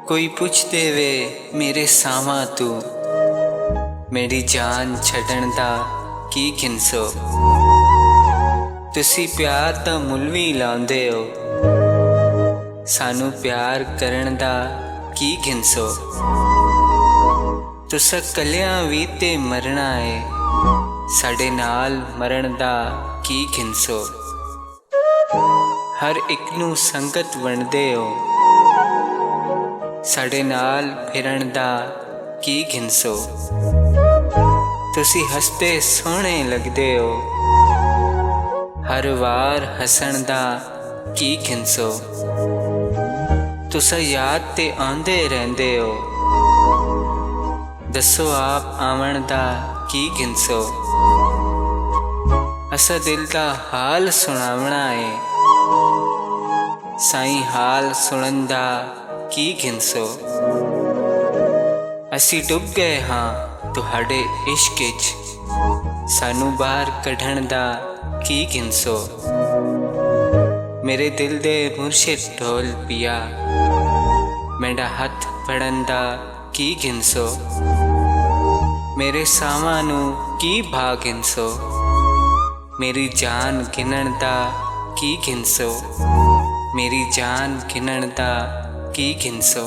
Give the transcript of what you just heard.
कोई पुछ देवे मेरे सावा तू मेरी जान छड्डण दा की घिनसो। तुसी प्यार दा मुल भी लाउंदे हो, सानू प्यार करन दा की घिनसो। तुसा कलियां भी ते मरना है, साडे नाल मरण दा की घिनसो। हर एक नू संगत वंडदे हो, साडे नाल फिरन दा की घिनसो। तुसी हसते सोहणे लगदे हो, हर वार हसन दा की घिनसो। तुसा याद ते आंदे रहंदे हो, दसो आप आवन दा की घिनसो। असा दिल दा हाल सुनावना है, साईं हाल सुनन दा की घिनसो। असी डुब गए हाँ तुहाडे इश्क विच, सानू बाहर कढण दा की घिनसो। मेरे दिल दे मुर्शिद ढोल पिया, मेरा हथ फड़न दा की घिनसो। मेरे सावां नू की भा घिनसो, मेरी जान गिनण दा की घिनसो। मेरी जान गिनण दा की घिनसो।